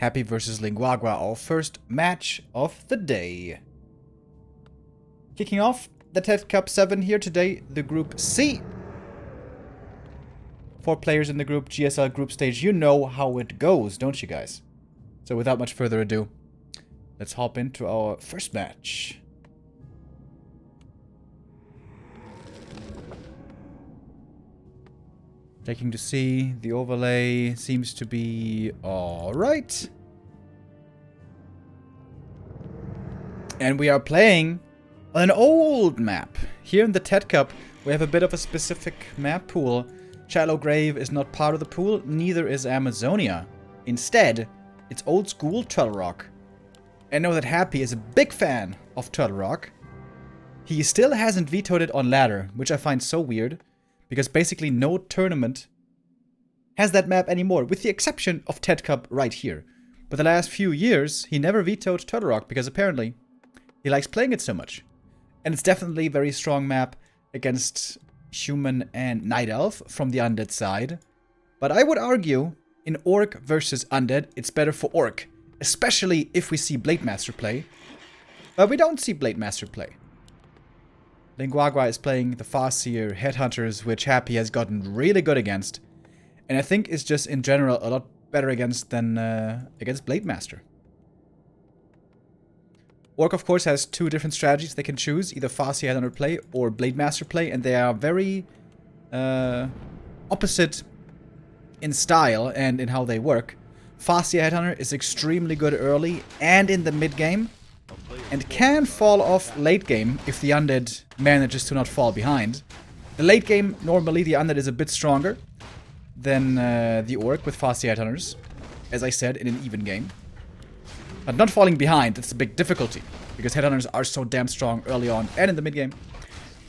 Happy versus Lin Guagua, our first match of the day. Kicking off the TeD Cup 7 here today, the Group C. 4 players in the group, GSL group stage. You know how it goes, don't you guys? So without much further ado, let's hop into our first match. Checking to see, the overlay seems to be alright. And we are playing an old map. Here in the TeD Cup, we have a bit of a specific map pool. Shallow Grave is not part of the pool, neither is Amazonia. Instead, it's old school Turtle Rock. I know that Happy is a big fan of Turtle Rock. He still hasn't vetoed it on ladder, which I find so weird. Because basically no tournament has that map anymore, with the exception of TeD Cup right here. But the last few years, he never vetoed Turtle Rock, because apparently he likes playing it so much. And it's definitely a very strong map against Human and Night Elf from the Undead side. But I would argue, in Orc versus Undead, it's better for Orc. Especially if we see Blade Master play. But we don't see Blade Master play. Lin Guagua is playing the CORSAIR Headhunters, which Happy has gotten really good against. And I think is just in general a lot better against than against Blade Master. Orc, of course, has 2 different strategies they can choose. Either CORSAIR Headhunter play or Blade Master play. And they are very opposite in style and in how they work. CORSAIR Headhunter is extremely good early and in the mid game. And can fall off late game if the Undead manages to not fall behind. The late game, normally the Undead is a bit stronger than the Orc with CORSAIR Headhunters. As I said, in an even game. But not falling behind, that's a big difficulty. Because Headhunters are so damn strong early on and in the mid game.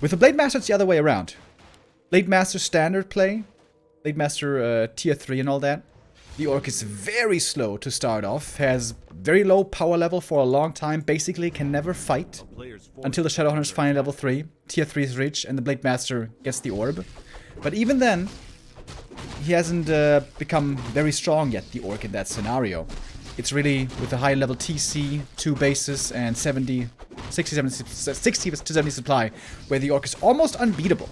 With the Blade Master, it's the other way around. Blade Master standard play. Blade Master tier 3 and all that. The Orc is very slow to start off, has very low power level for a long time, basically can never fight until the Shadowhunters find level 3, tier 3 is reached, and the Blade Master gets the orb. But even then, he hasn't become very strong yet, the Orc, in that scenario. It's really with a high level TC, 2 bases, and 60 to 70 supply, where the Orc is almost unbeatable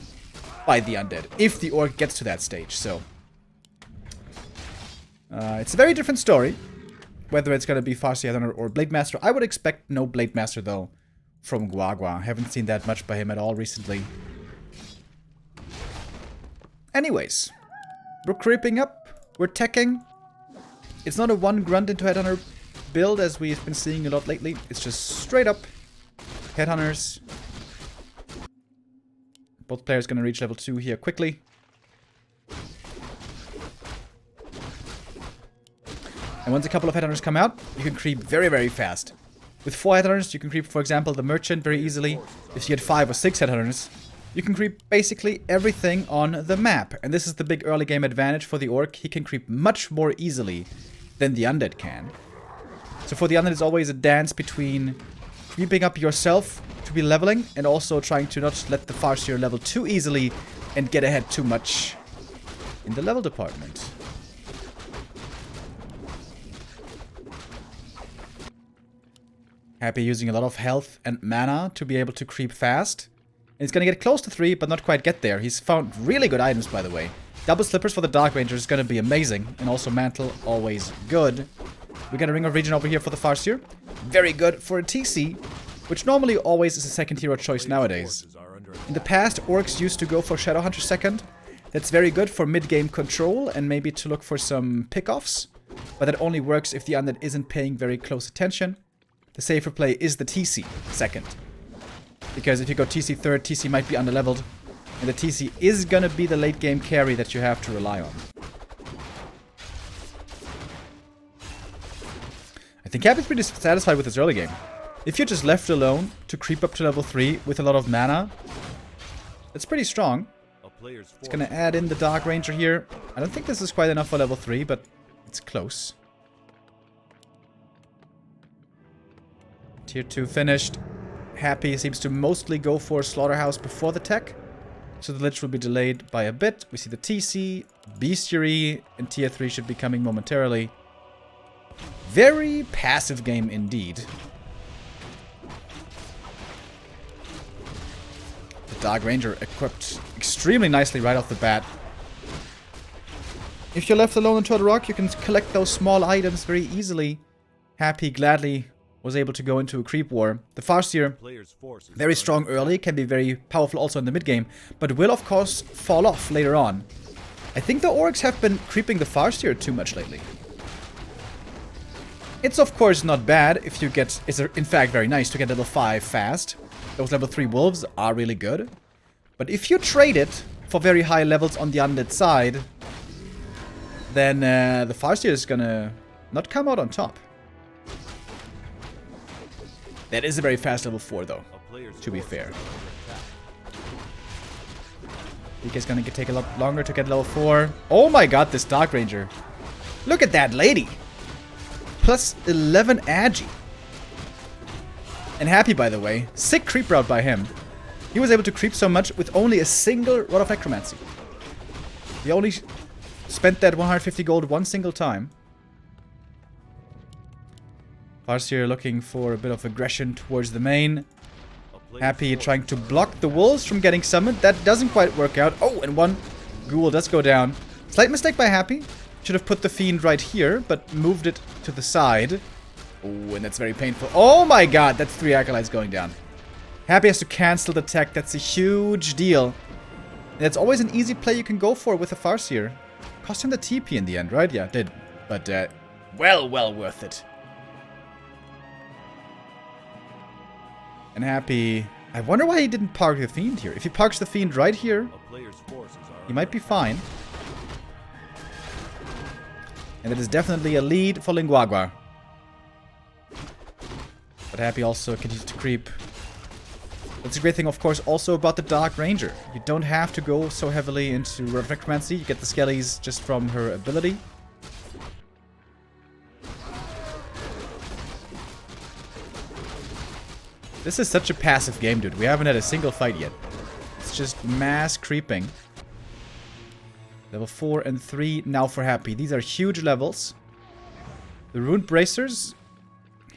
by the Undead, if the Orc gets to that stage, so... it's a very different story, whether it's going to be CORSAIR Headhunter or Blade Master. I would expect no Blade Master, though, from Guagua. Haven't seen that much by him at all recently. Anyways, we're creeping up, we're teching. It's not a 1 Grunt into Headhunter build, as we've been seeing a lot lately. It's just straight up Headhunters. Both players going to reach level 2 here quickly. And once a couple of Headhunters come out, you can creep very, very fast. With 4 Headhunters, you can creep, for example, the Merchant very easily. If you get 5 or 6 Headhunters, you can creep basically everything on the map. And this is the big early game advantage for the Orc. He can creep much more easily than the Undead can. So for the Undead, it's always a dance between creeping up yourself to be leveling and also trying to not let the CORSAIR level too easily and get ahead too much in the level department. Happy using a lot of health and mana to be able to creep fast. And he's going to get close to 3, but not quite get there. He's found really good items, by the way. Double Slippers for the Dark Ranger is going to be amazing. And also Mantle, always good. We got a Ring of Region over here for the CORSAIR. Very good for a TC, which normally always is a second hero choice nowadays. In the past, Orcs used to go for Shadowhunter second. That's very good for mid-game control and maybe to look for some pickoffs. But that only works if the Undead isn't paying very close attention. The safer play is the TC second. Because if you go TC third, TC might be underleveled. And the TC is gonna be the late game carry that you have to rely on. I think Happy's pretty satisfied with this early game. If you're just left alone to creep up to level 3 with a lot of mana, that's pretty strong. It's gonna add in the Dark Ranger here. I don't think this is quite enough for level 3, but it's close. Tier 2 finished. Happy seems to mostly go for Slaughterhouse before the tech. So the Lich will be delayed by a bit. We see the TC, Bestiary, and Tier 3 should be coming momentarily. Very passive game indeed. The Dark Ranger equipped extremely nicely right off the bat. If you're left alone on Turtle Rock, you can collect those small items very easily. Happy gladly was able to go into a creep war. The Farseer, very strong early, can be very powerful also in the mid game, but will of course fall off later on. I think the orcs have been creeping the Farseer too much lately. It's of course not bad if you get, it's in fact very nice to get level 5 fast. Those level 3 wolves are really good. But if you trade it for very high levels on the undead side, then the Farseer is gonna not come out on top. That is a very fast level 4 though, to be fair. DK's gonna take a lot longer to get level 4. Oh my god, this Dark Ranger. Look at that lady! Plus 11 agi. And Happy, by the way. Sick creep route by him. He was able to creep so much with only a single Rod of Necromancy. He only spent that 150 gold one single time. Farseer looking for a bit of aggression towards the main. Happy trying to block the wolves from getting summoned. That doesn't quite work out. Oh, and one ghoul does go down. Slight mistake by Happy. Should have put the fiend right here, but moved it to the side. Oh, and that's very painful. Oh my god, that's 3 acolytes going down. Happy has to cancel the tech. That's a huge deal. And it's always an easy play you can go for with a Farseer. Cost him the TP in the end, right? Yeah, it did. But, well worth it. And Happy... I wonder why he didn't park the Fiend here. If he parks the Fiend right here, he might be fine. And that is definitely a lead for Lin Guagua. But Happy also continues to creep. That's a great thing, of course, also about the Dark Ranger. You don't have to go so heavily into Rod of Necromancy. You get the skellies just from her ability. This is such a passive game, dude. We haven't had a single fight yet. It's just mass creeping. Level 4 and 3 now for Happy. These are huge levels. The Rune Bracers,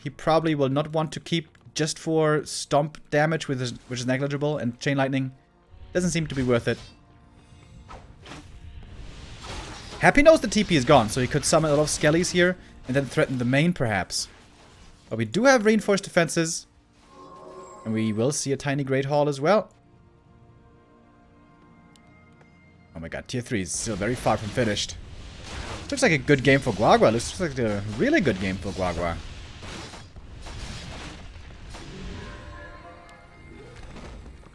he probably will not want to keep just for stomp damage, which is negligible, and Chain Lightning doesn't seem to be worth it. Happy knows the TP is gone, so he could summon a lot of skellies here and then threaten the main, perhaps. But we do have reinforced defenses. And we will see a tiny Great Hall as well. Oh my god, tier 3 is still very far from finished. Looks like a good game for Guagua. Looks like a really good game for Guagua.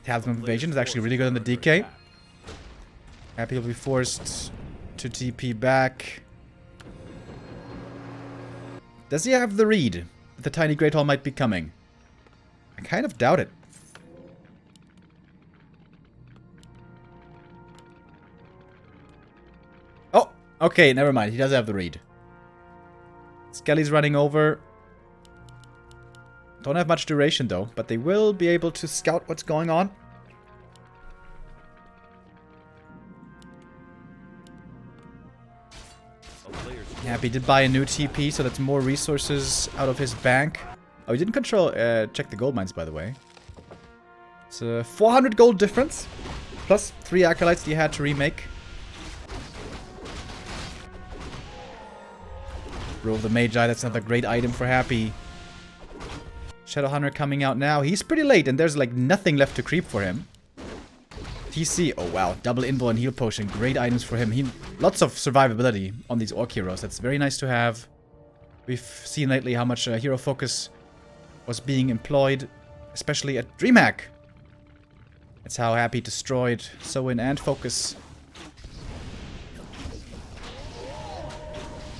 Talisman Invasion is actually really good on the DK. Happy will be forced to TP back. Does he have the read that the tiny Great Hall might be coming? I kind of doubt it. Oh, okay, never mind. He does have the read. Skelly's running over. Don't have much duration though, but they will be able to scout what's going on. Happy did buy a new TP, so that's more resources out of his bank. Oh, he didn't control, check the gold mines, by the way. It's a 400 gold difference. Plus 3 acolytes that he had to remake. Roll of the Magi, that's another great item for Happy. Shadow Hunter coming out now. He's pretty late, and there's like nothing left to creep for him. TC, oh wow, double Invo and Heal Potion. Great items for him. Lots of survivability on these Orc heroes. That's very nice to have. We've seen lately how much hero focus was being employed, especially at DreamHack. That's how Happy destroyed Soin and Focus.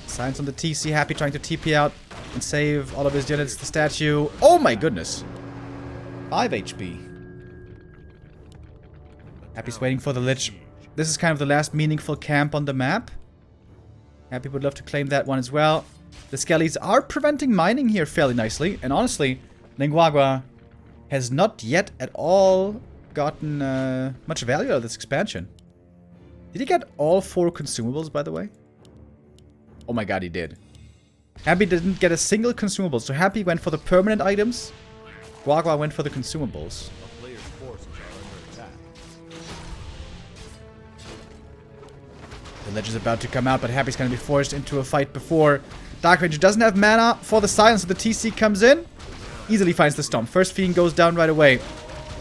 Signs on the TC, Happy trying to TP out and save all of his units. The statue. Oh my goodness. 5 HP. Happy's waiting for the Lich. This is kind of the last meaningful camp on the map. Happy would love to claim that one as well. The Skellies are preventing mining here fairly nicely. And honestly, Lin Guagua has not yet at all gotten much value out of this expansion. Did he get all 4 consumables, by the way? Oh my god, he did. Happy didn't get a single consumable, so Happy went for the permanent items. Guagua went for the consumables. The Lich is about to come out, but Happy's going to be forced into a fight before. Dark Ranger doesn't have mana for the silence, so the TC comes in. Easily finds the Stomp. First Fiend goes down right away.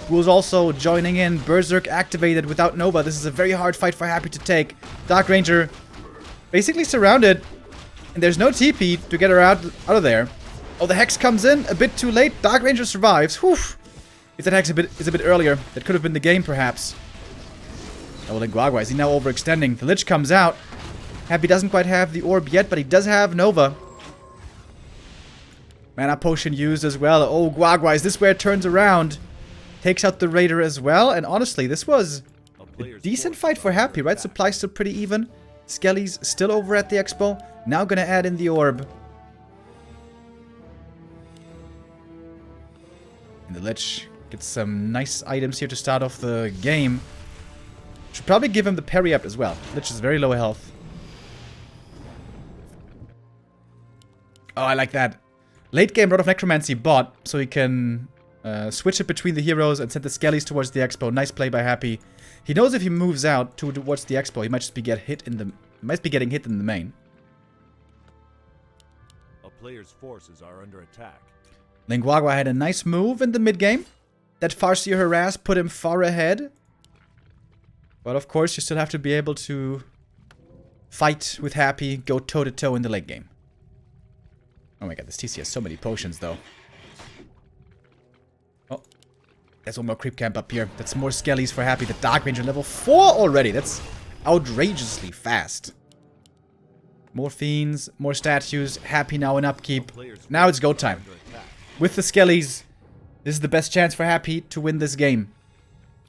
Who's also joining in. Berserk activated without Nova. This is a very hard fight for Happy to take. Dark Ranger basically surrounded. And there's no TP to get her out of there. Oh, the Hex comes in a bit too late. Dark Ranger survives. Whew. If that Hex is a bit earlier, that could have been the game, perhaps. Oh, Lin Guagua, is he now overextending? The Lich comes out. Happy doesn't quite have the orb yet, but he does have Nova. Mana potion used as well. Oh, Guagua, is this where it turns around? Takes out the Raider as well. And honestly, this was a decent fight for Happy, right? Supply still pretty even. Skelly's still over at the Expo. Now gonna add in the orb. And the Lich gets some nice items here to start off the game. Should probably give him the parry up as well. Lich is very low health. Oh, I like that. Late game Rod of Necromancy bot, so he can switch it between the heroes and send the Skellies towards the Expo. Nice play by Happy. He knows if he moves out towards the Expo, he might just be getting hit in the main. A player's forces are under attack. Lin Guagua had a nice move in the mid game. That Farseer harass put him far ahead. But of course, you still have to be able to fight with Happy, go toe-to-toe in the late game. Oh my god, this TC has so many potions, though. Oh, there's one more creep camp up here. That's more Skellies for Happy. The Dark Ranger level 4 already. That's outrageously fast. More Fiends, more statues. Happy now in upkeep. Now it's go time. With the Skellies, this is the best chance for Happy to win this game.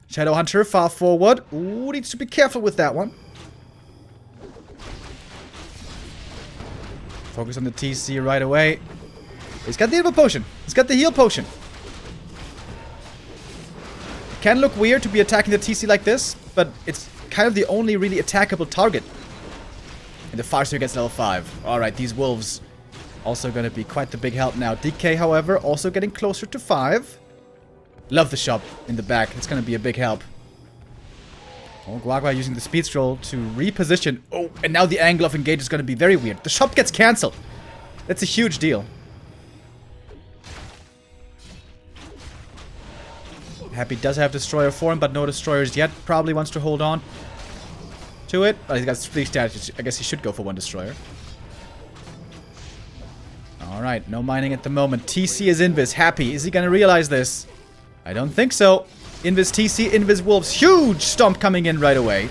Shadowhunter far forward. Ooh, needs to be careful with that one. Focus on the TC right away. He's got the heal potion. He's got the heal potion. It can look weird to be attacking the TC like this, but it's kind of the only really attackable target. And the Farseer gets level 5. Alright, these wolves also going to be quite the big help now. DK, however, also getting closer to 5. Love the shop in the back. It's going to be a big help. Oh, Guagua using the speed scroll to reposition. Oh, and now the angle of engage is going to be very weird. The shop gets cancelled. That's a huge deal. Happy does have Destroyer form, but no Destroyers yet. Probably wants to hold on to it. But he's got 3 statues. I guess he should go for 1 Destroyer. Alright, no mining at the moment. TC is Invis. Happy. Is he going to realize this? I don't think so. Invis TC, Invis Wolves. Huge stomp coming in right away.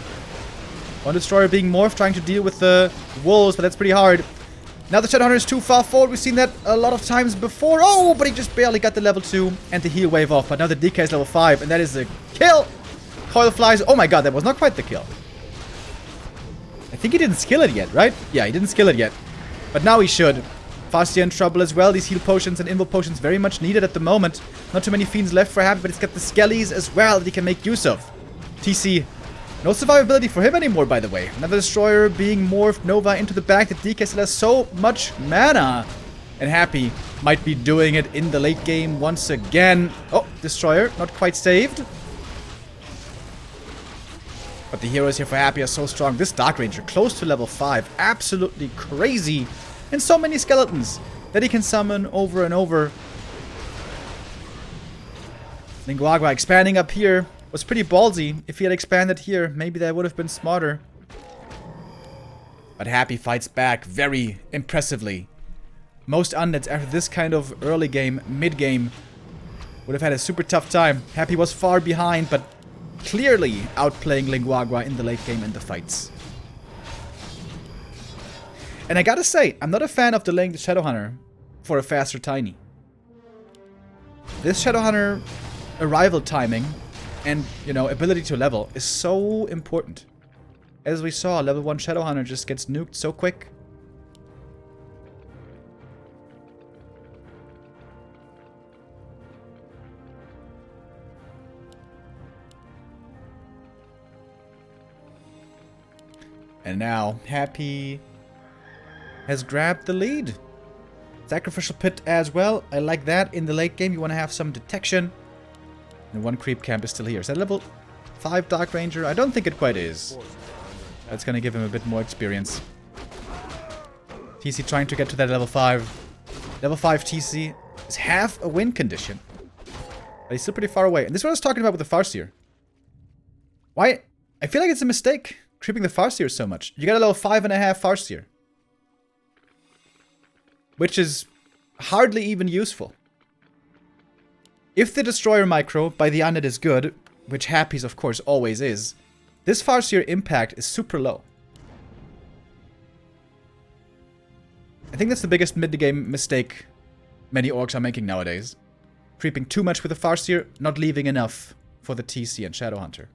1 Destroyer being morphed, trying to deal with the Wolves, but that's pretty hard. Now the Shadowhunter is too far forward. We've seen that a lot of times before. Oh, but he just barely got the level 2 and the heal wave off. But now the DK is level 5, and that is a kill. Coil flies. Oh my god, that was not quite the kill. I think he didn't skill it yet, right? Yeah, he didn't skill it yet. But now he should. Farseer in trouble as well. These heal potions and invo potions very much needed at the moment. Not too many Fiends left for Happy, but he's got the Skellies as well that he can make use of. TC, no survivability for him anymore, by the way. Another Destroyer being morphed Nova into the back. The DK still has so much mana. And Happy might be doing it in the late game once again. Oh, Destroyer, not quite saved. But the heroes here for Happy are so strong. This Dark Ranger, close to level 5. Absolutely crazy. And so many skeletons that he can summon over and over. Lin Guagua expanding up here was pretty ballsy. If he had expanded here, maybe that would have been smarter. But Happy fights back very impressively. Most undeads after this kind of early game, mid game, would have had a super tough time. Happy was far behind, but clearly outplaying Lin Guagua in the late game and the fights. And I gotta say, I'm not a fan of delaying the Shadowhunter for a faster Tiny. This Shadowhunter arrival timing and, you know, ability to level is so important. As we saw, level 1 Shadowhunter just gets nuked so quick. And now, Happy has grabbed the lead Sacrificial Pit as well. I like that. In the late game, you want to have some detection. And one creep camp is still here. Is that level 5 Dark Ranger? I don't think it quite is. That's going to give him a bit more experience. TC trying to get to that level 5. Level 5 TC is half a win condition. But he's still pretty far away. And this is what I was talking about with the Farseer. Why? I feel like it's a mistake creeping the Farseer so much. You got a level 5.5 Farseer. Which is hardly even useful. If the Destroyer micro by the Undead is good, which Happy's of course always is, this Farseer impact is super low. I think that's the biggest mid-game mistake many orcs are making nowadays. Creeping too much with the Farseer, not leaving enough for the TC and Shadowhunter.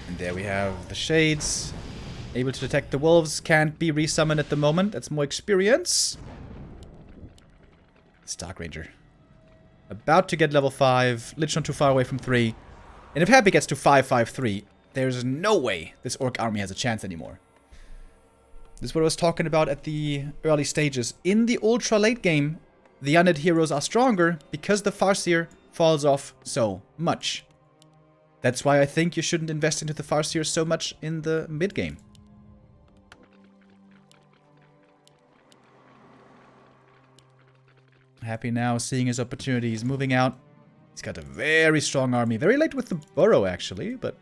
And there we have the Shades. Able to detect the wolves. Can't be resummoned at the moment. That's more experience. It's Dark Ranger. About to get level 5. Lich not too far away from 3. And if Happy gets to 5-5-3, there's no way this orc army has a chance anymore. This is what I was talking about at the early stages. In the ultra late game, the undead heroes are stronger because the Farseer falls off so much. That's why I think you shouldn't invest into the Farseer so much in the mid game. Happy now, seeing his opportunities, moving out. He's got a very strong army. Very late with the burrow, actually, but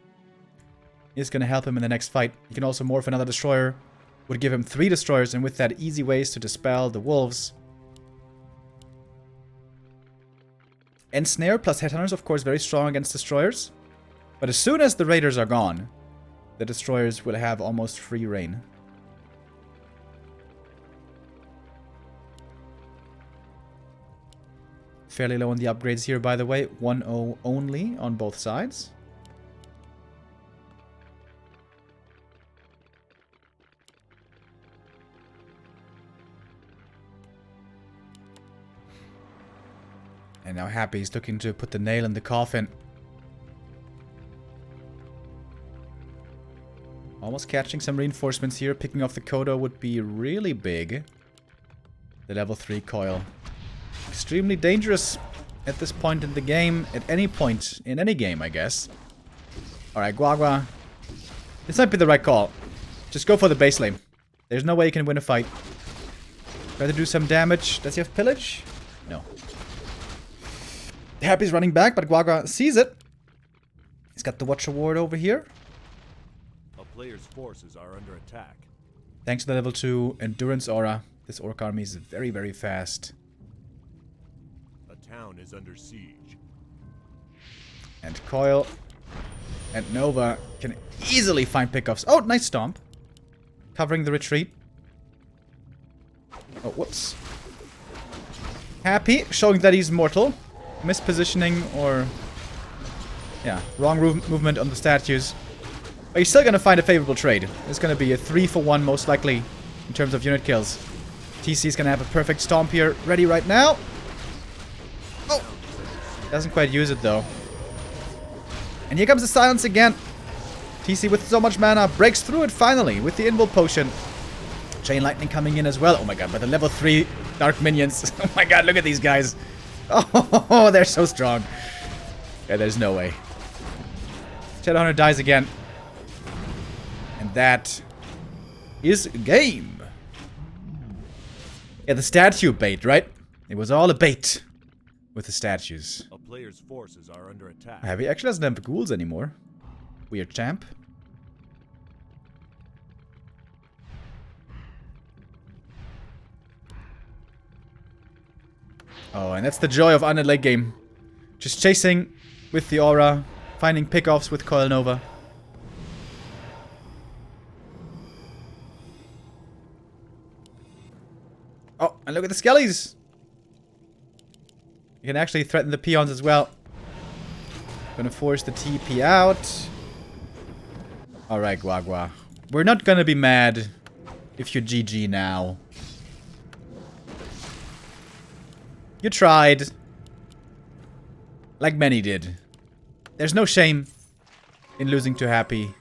it's going to help him in the next fight. He can also morph another destroyer. Would give him 3 destroyers, and with that, easy ways to dispel the wolves. Ensnare plus Headhunters, of course, very strong against destroyers. But as soon as the raiders are gone, the destroyers will have almost free reign. Fairly low on the upgrades here, by the way. 1-0 only on both sides. And now Happy's looking to put the nail in the coffin. Almost catching some reinforcements here. Picking off the Kodo would be really big. The level 3 coil. Extremely dangerous at this point in the game. At any point in any game, I guess. Alright, Guagua. This might be the right call. Just go for the base lane. There's no way you can win a fight. Try to do some damage. Does he have pillage? No. Happy's running back, but Guagua sees it. He's got the Watcher Ward over here. A player's forces are under attack. Thanks to the level 2 Endurance Aura, this Orc army is very, very fast. A town is under siege. And Coil and Nova can easily find pickoffs. Oh, nice stomp. Covering the retreat. Oh, whoops. Happy, showing that he's mortal. Mispositioning or... yeah, wrong movement on the statues. But he's still going to find a favorable trade. It's going to be a 3-for-1 most likely in terms of unit kills. TC's going to have a perfect stomp here. Ready right now. Oh! Doesn't quite use it though. And here comes the silence again. TC with so much mana breaks through it finally with the invul potion. Chain lightning coming in as well. Oh my god, but the level 3 dark minions. Oh my god, look at these guys. Oh, they're so strong. Yeah, there's no way. Shadowhunter dies again. And that is game. Yeah, the statue bait, right? It was all a bait with the statues. A player's forces are under attack. He actually doesn't have ghouls anymore. Weird champ. Oh, and that's the joy of undead late game. Just chasing with the aura, finding pickoffs with Coil Nova. Oh, and look at the skellies! You can actually threaten the peons as well. Gonna force the TP out. Alright, Guagua. We're not gonna be mad if you GG now. You tried. Like many did. There's no shame in losing to Happy.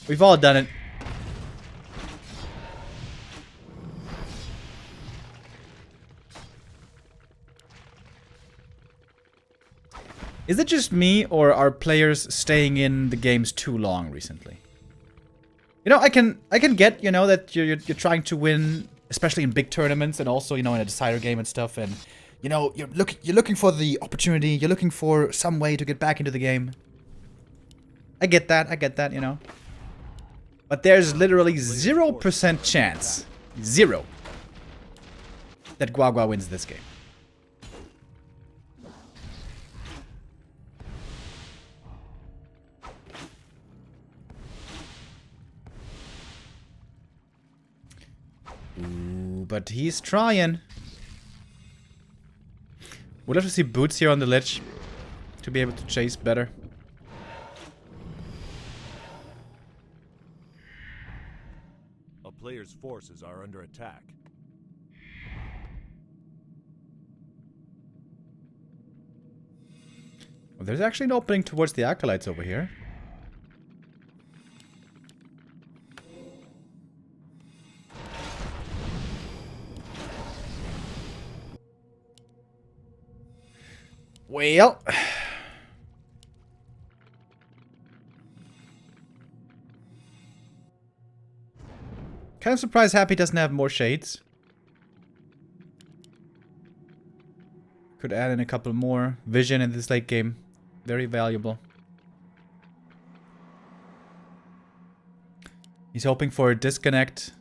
We've all done it. Is it just me, or are players staying in the games too long recently? You know, I can get, you know, that you're trying to win, especially in big tournaments, and also, you know, in a decider game and stuff, and you know, you're looking for the opportunity, you're looking for some way to get back into the game. I get that, you know. But there's literally 0% chance, zero, that Guagua wins this game. Ooh, but he's trying. We'll have to see Boots here on the ledge to be able to chase better. A player's forces are under attack. Well, there's actually an opening towards the Acolytes over here. Well, kind of surprised Happy doesn't have more shades. Could add in a couple more. Vision in this late game. Very valuable. He's hoping for a disconnect.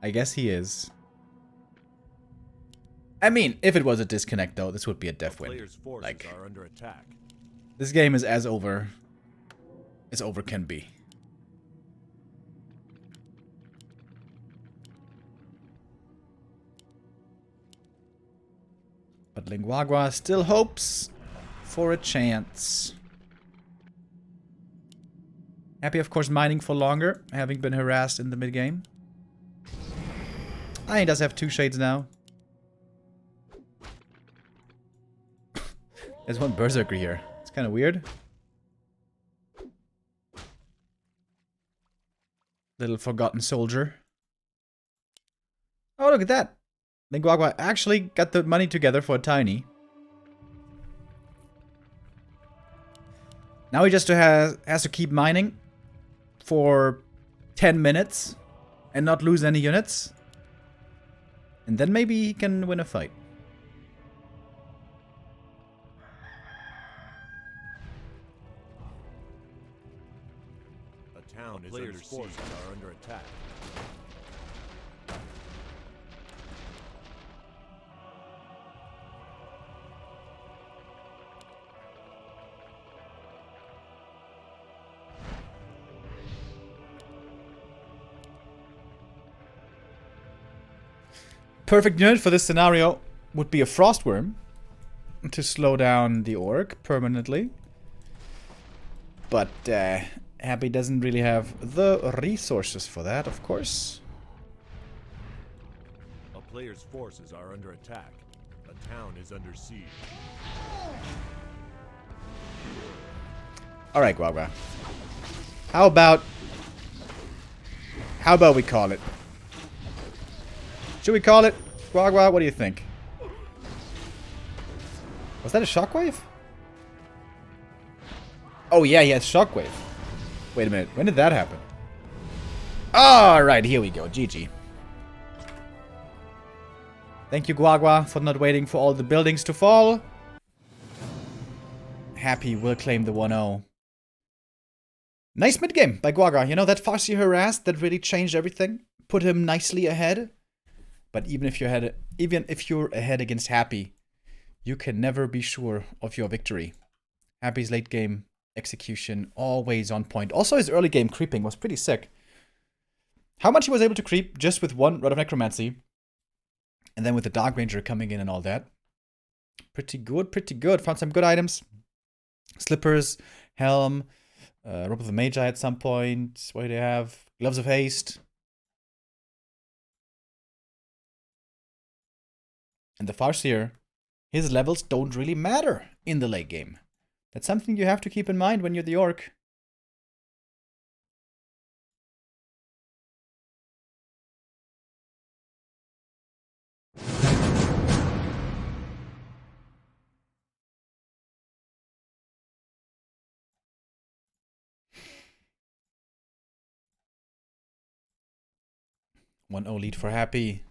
I guess he is. I mean, if it was a disconnect, though, this would be a def win. Like, are under attack. This game is as over can be. But Lin Guagua still hopes for a chance. Happy, of course, mining for longer, having been harassed in the mid-game. Ah, he does have 2 shades now. There's one Berserker here. It's kind of weird. Little forgotten soldier. Oh, look at that. Lin Guagua actually got the money together for a tiny. Now he just has to keep mining for 10 minutes and not lose any units. And then maybe he can win a fight. Players' forces are under attack. Perfect unit for this scenario would be a Frostworm to slow down the Orc permanently. But Happy doesn't really have the resources for that, of course. A player's forces are under attack. A town is under siege. Alright, Guagua. How about we call it? Should we call it? Guagua, what do you think? Was that a shockwave? Oh yeah, he has shockwave. Wait a minute, when did that happen? Alright, here we go, GG. Thank you, Guagua, for not waiting for all the buildings to fall. Happy will claim the 1-0. Nice mid-game by Guagua. You know, that Farsi harassed, that really changed everything. Put him nicely ahead. But even if you're ahead against Happy, you can never be sure of your victory. Happy's late game execution always on point. Also, his early game creeping was pretty sick. How much he was able to creep just with 1 Rod of Necromancy, and then with the Dark Ranger coming in and all that. Pretty good, pretty good. Found some good items. Slippers, helm, Robe of the Magi at some point. What do they have? Gloves of Haste. And the Farseer, his levels don't really matter in the late game. That's something you have to keep in mind when you're the orc. One 0 lead for Happy.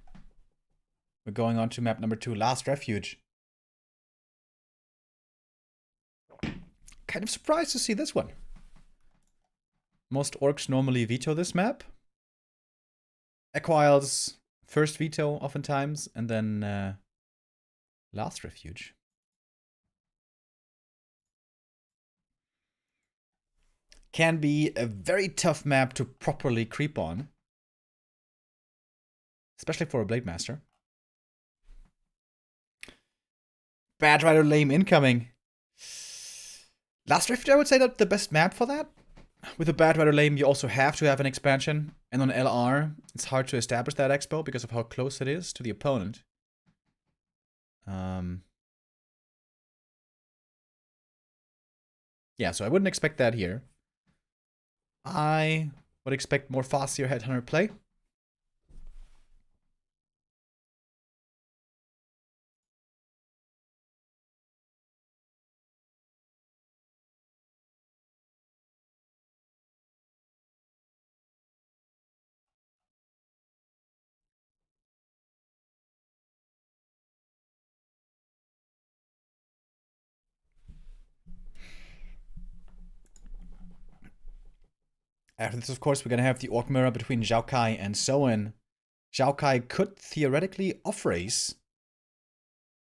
We're going on to map number 2, Last Refuge. Kind of surprised to see this one. Most orcs normally veto this map. Equile's first veto oftentimes, and then Last Refuge. Can be a very tough map to properly creep on. Especially for a Blade Master. Bad Rider Lame incoming. Last Refuge, I would say, not the best map for that. With a Bad Rider Lame, you also have to have an expansion. And on LR, it's hard to establish that expo because of how close it is to the opponent. Yeah, so I wouldn't expect that here. I would expect more Farseer Headhunter play. After this, of course, we're going to have the Orc Mirror between Zhao Kai and Soen. Zhao Kai could theoretically off-race.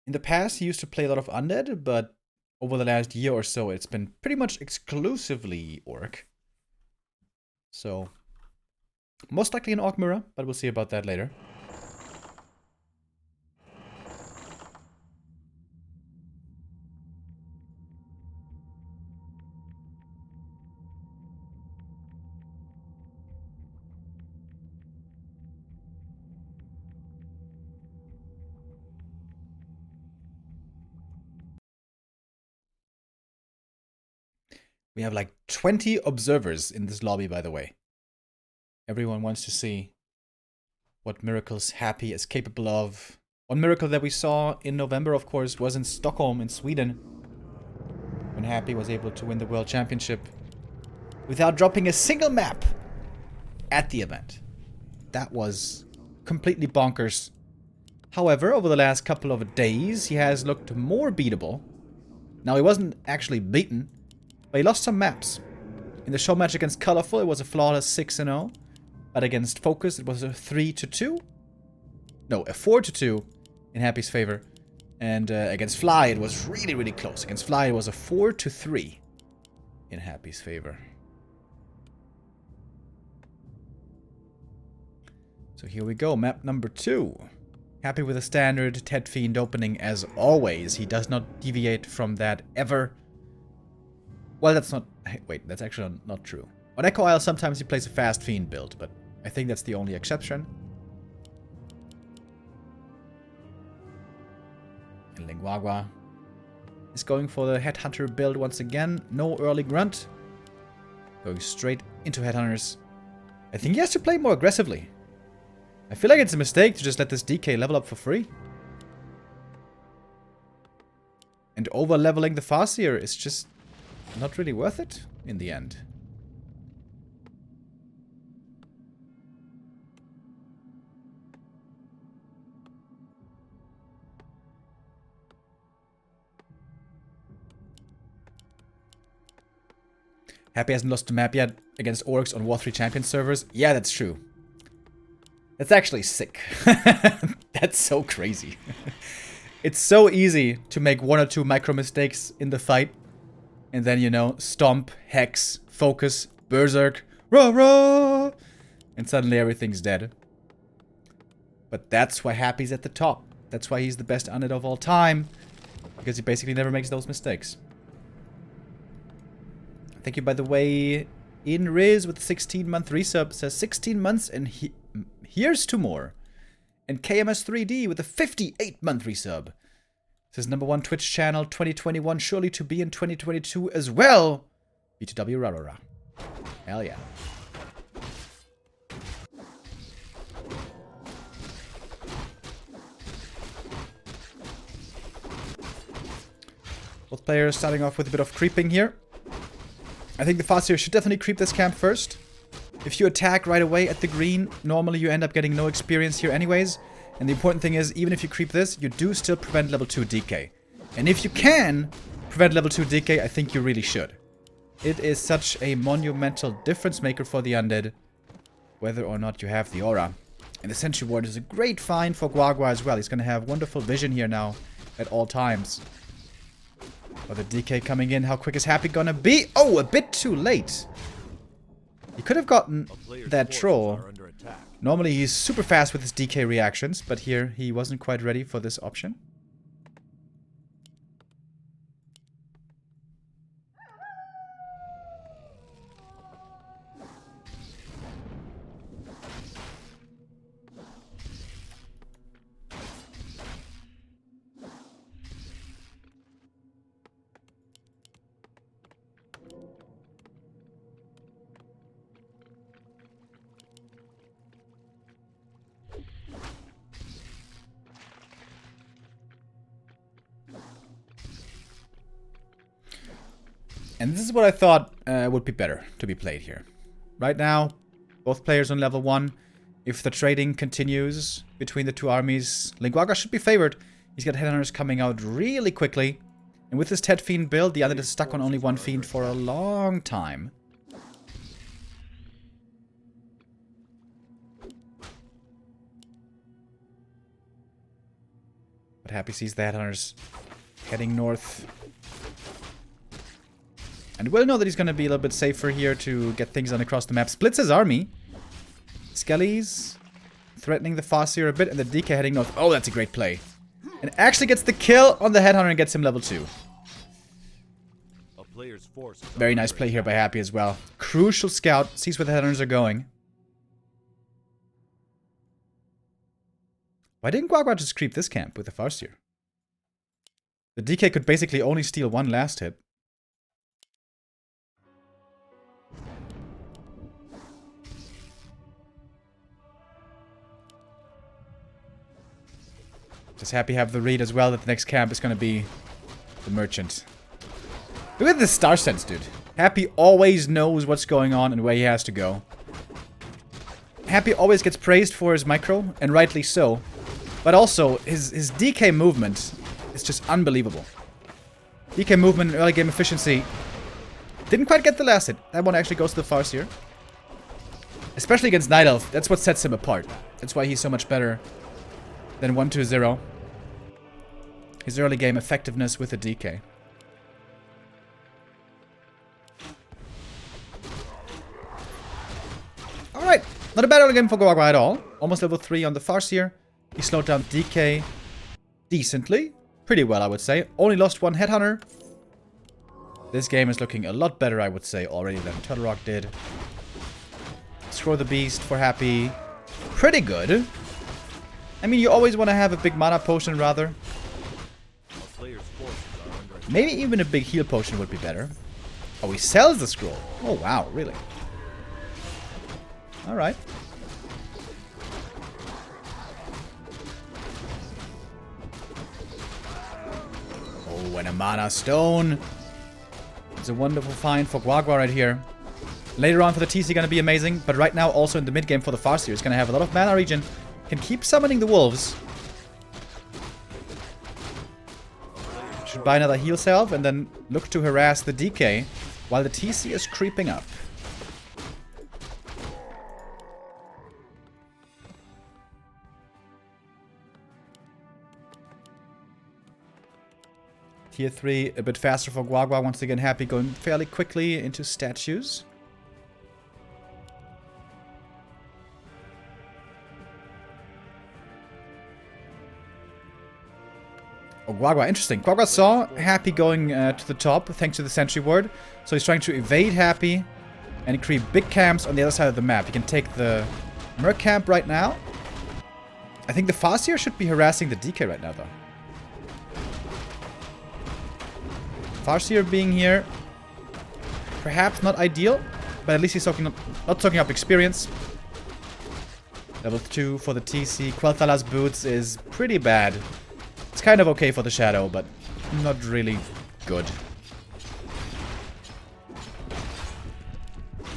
In the past, he used to play a lot of Undead, but over the last year or so, it's been pretty much exclusively Orc. So, most likely an Orc Mirror, but we'll see about that later. We have like 20 observers in this lobby, by the way. Everyone wants to see what miracles Happy is capable of. One miracle that we saw in November, of course, was in Stockholm in Sweden, when Happy was able to win the World Championship without dropping a single map at the event. That was completely bonkers. However, over the last couple of days, he has looked more beatable. Now, he wasn't actually beaten, but he lost some maps. In the show match against Colorful, it was a flawless 6-0. But against Focus, it was a 3-2. No, a 4-2 in Happy's favor. And against Fly, it was really, really close. Against Fly, it was a 4-3 in Happy's favor. So here we go, map number 2. Happy with a standard TeD Fiend opening as always. He does not deviate from that ever. Well, that's not... Wait, that's actually not true. On Echo Isle, sometimes he plays a fast Fiend build, but I think that's the only exception. And Lin Guagua is going for the Headhunter build once again. No early Grunt. Going straight into Headhunters. I think he has to play more aggressively. I feel like it's a mistake to just let this DK level up for free. And over-leveling the Farseer is just not really worth it in the end. Happy hasn't lost a map yet against Orcs on War 3 Champion servers. Yeah, that's true. That's actually sick. That's so crazy. It's so easy to make one or two micro mistakes in the fight. And then, you know, stomp, hex, focus, berserk, rah rah! And suddenly everything's dead. But that's why Happy's at the top. That's why he's the best undead of all time. Because he basically never makes those mistakes. Thank you, by the way, in Riz with 16-month resub says 16 months and here's to more. And KMS3D with a 58-month resub This is #1 Twitch channel 2021, surely to be in 2022 as well. B2W rah rah rah. Hell yeah. Both players starting off with a bit of creeping here. I think the Farseer should definitely creep this camp first. If you attack right away at the green, normally you end up getting no experience here anyways. And the important thing is, even if you creep this, you do still prevent level 2 DK. And if you can prevent level 2 DK, I think you really should. It is such a monumental difference maker for the undead, whether or not you have the aura. And the Sentry Ward is a great find for Guagua as well. He's going to have wonderful vision here now at all times. Oh, the DK coming in. How quick is Happy gonna be? Oh, a bit too late. He could have gotten that troll. Normally he's super fast with his DK reactions, but here he wasn't quite ready for this option. And this is what I thought would be better to be played here. Right now, both players on level 1. If the trading continues between the two armies, Lin Guagua should be favored. He's got headhunters coming out really quickly. And with this TeD Fiend build, the other is stuck on only one Fiend for a long time. But Happy sees the headhunters heading north. And we'll know that he's going to be a little bit safer here to get things done across the map. Splits his army. Skellies threatening the Farseer a bit, and the DK heading north. Oh, that's a great play. And actually gets the kill on the Headhunter and gets him level 2. Very nice play here by Happy as well. Crucial scout. Sees where the Headhunters are going. Why didn't Guagua just creep this camp with the Farseer? The DK could basically only steal one last hit. Just Happy have the read as well that the next camp is going to be the Merchant. Look at this star sense, dude. Happy always knows what's going on and where he has to go. Happy always gets praised for his micro, and rightly so. But also, his DK movement is just unbelievable. DK movement and early game efficiency. Didn't quite get the last hit. That one actually goes to the Farseer. Especially against Night Elf. That's what sets him apart. That's why he's so much better than 1-2-0. His early game effectiveness with the DK. Alright, not a bad early game for Guagua at all. Almost level 3 on the Farseer. He slowed down DK decently. Pretty well, I would say. Only lost one Headhunter. This game is looking a lot better, I would say, already than Turtle Rock did. Scroll the Beast for Happy. Pretty good. I mean, you always want to have a big mana potion, rather. Maybe even a big heal potion would be better. Oh, he sells the scroll. Oh, wow, really? Alright. Oh, and a mana stone. It's a wonderful find for Guagua right here. Later on for the TC going to be amazing, but right now also in the mid game for the Farseer, it's going to have a lot of mana regen. Can keep summoning the wolves. Should buy another heal salve and then look to harass the DK while the TC is creeping up. Tier 3 a bit faster for Guagua. Once again Happy going fairly quickly into statues. Oh, Guagua, interesting. Guagua saw Happy going to the top thanks to the Sentry Ward. So he's trying to evade Happy and create big camps on the other side of the map. He can take the Merc camp right now. I think the Farseer should be harassing the DK right now, though. Farseer being here, perhaps not ideal, but at least he's not talking up experience. Level 2 for the TC. Quel'Thala's boots is pretty bad. It's kind of okay for the Shadow, but not really good.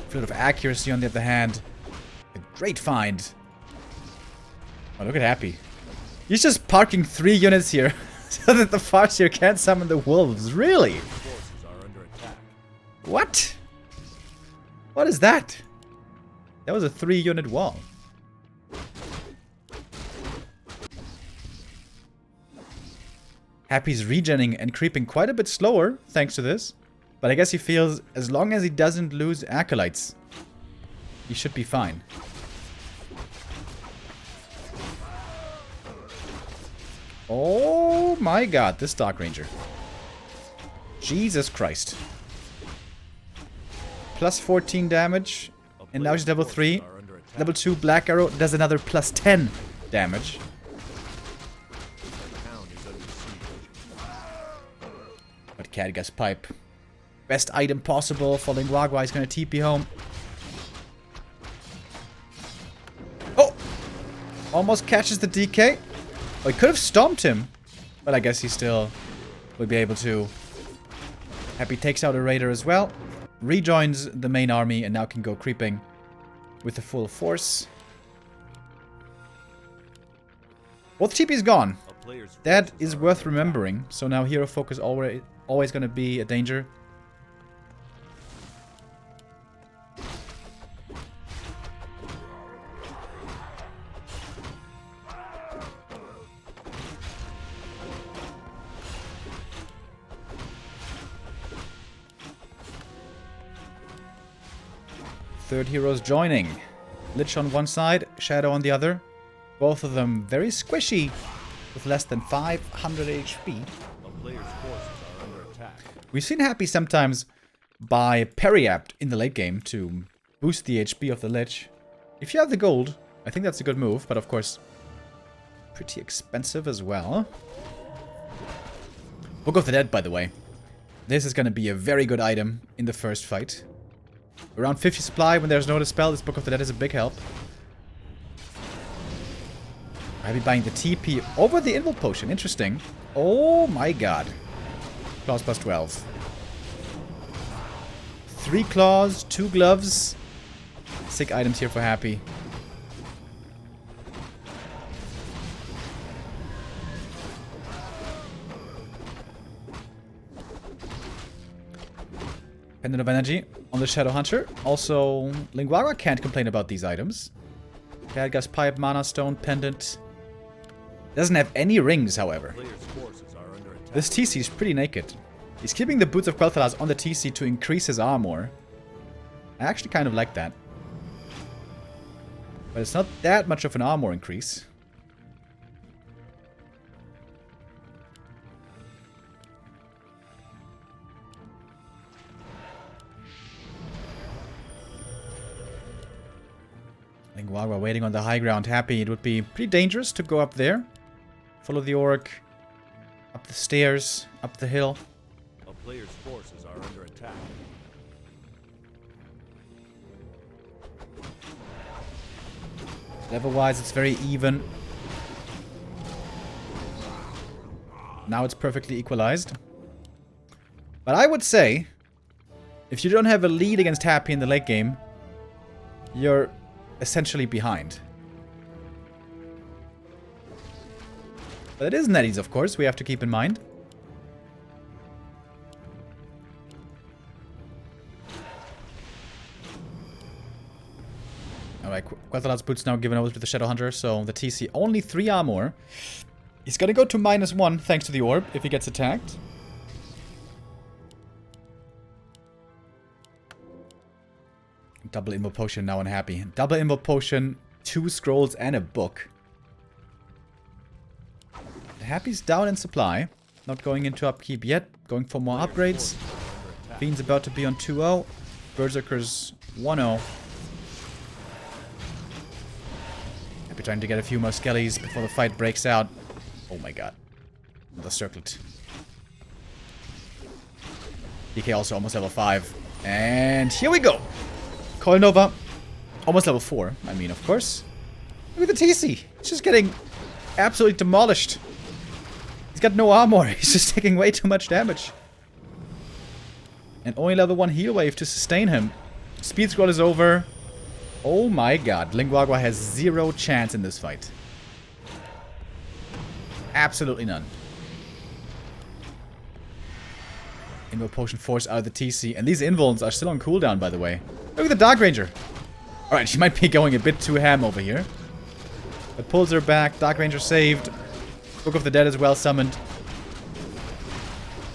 Fluid of Accuracy on the other hand. A great find. Oh, look at Happy. He's just parking 3 units here so that the Farseer can't summon the wolves. Really? What? What is that? That was a 3-unit wall. Happy's regenning and creeping quite a bit slower thanks to this. But I guess he feels as long as he doesn't lose acolytes, he should be fine. Oh my god, this Dark Ranger. Jesus Christ. Plus 14 damage. And now she's level 3. Level 2 Black Arrow does another plus 10 damage. But Cadgas Pipe. Best item possible for Lin Guagua. He's going to TP home. Oh! Almost catches the DK. Oh, he could have stomped him. But I guess he still will be able to. Happy takes out a Raider as well. Rejoins the main army and now can go creeping with the full force. Well, the TP is gone. That is worth remembering. So now Hero Focus always going to be a danger. Third hero's joining. Lich on one side, Shadow on the other. Both of them very squishy with less than 500 HP. We've seen Happy sometimes buy Periapt in the late game to boost the HP of the Lich. If you have the gold, I think that's a good move, but of course, pretty expensive as well. Book of the Dead, by the way. This is going to be a very good item in the first fight. Around 50 supply when there's no dispel, this Book of the Dead is a big help. I'll be buying the TP over the Invul Potion. Interesting. Oh my god. Claws plus 12. 3 claws, 2 gloves. Sick items here for Happy. Pendant of Energy on the Shadow Hunter. Also, Lin Guagua can't complain about these items. Cadgas Pipe, Mana Stone, Pendant. Doesn't have any rings, however. This TC is pretty naked. He's keeping the Boots of Quel'Thalas on the TC to increase his armor. I actually kind of like that. But it's not that much of an armor increase. Lin Guagua waiting on the high ground, Happy. It would be pretty dangerous to go up there. Follow the orc. Up the stairs. Up the hill. A player's forces are under attack. Level-wise, it's very even. Now it's perfectly equalized. But I would say, if you don't have a lead against Happy in the late game, you're essentially behind. But it isn't that easy, of course, we have to keep in mind. Alright, Quel'Thala's Boots now given over to the Shadow Hunter, so the TC only 3 armor. He's gonna go to -1 thanks to the orb if he gets attacked. Double Invul Potion now unhappy. Double Invul Potion, 2 scrolls and a book. Happy's down in supply. Not going into upkeep yet. Going for more upgrades. Fiend's about to be on 2-0. Berserker's 1-0. Happy trying to get a few more skellies before the fight breaks out. Oh my god. Another circlet. DK also almost level 5. And here we go. Coil Nova. Almost level 4, I mean, of course. Look at the TC. He's just getting absolutely demolished. He's got no armor. He's just taking way too much damage. And only level 1 heal wave to sustain him. Speed scroll is over. Oh my god. Lin Guagua has 0 chance in this fight. Absolutely none. Invo Potion Force out of the TC. And these invulns are still on cooldown, by the way. Look at the Dark Ranger. Alright, she might be going a bit too ham over here. But pulls her back. Dark Ranger saved. Book of the Dead is well summoned.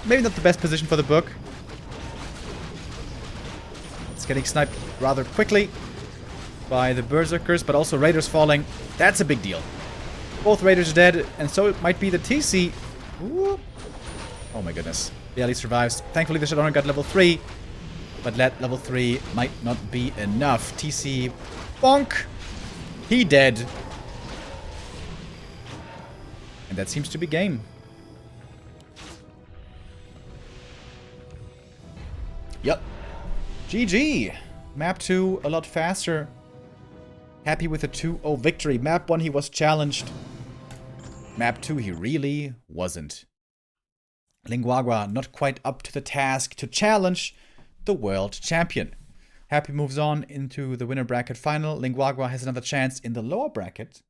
Maybe not the best position for the book. It's getting sniped rather quickly by the Berserkers, but also Raiders falling. That's a big deal. Both Raiders are dead, and so it might be the TC. Ooh. Oh my goodness. Barely survives. Thankfully, the Shadowrunner got level 3. But that level 3 might not be enough. TC. Bonk! He dead. And that seems to be game. Yep. GG. Map 2 a lot faster. Happy with a 2-0 victory. Map 1 he was challenged. Map 2 he really wasn't. Lin Guagua not quite up to the task to challenge the world champion. Happy moves on into the winner bracket final. Lin Guagua has another chance in the lower bracket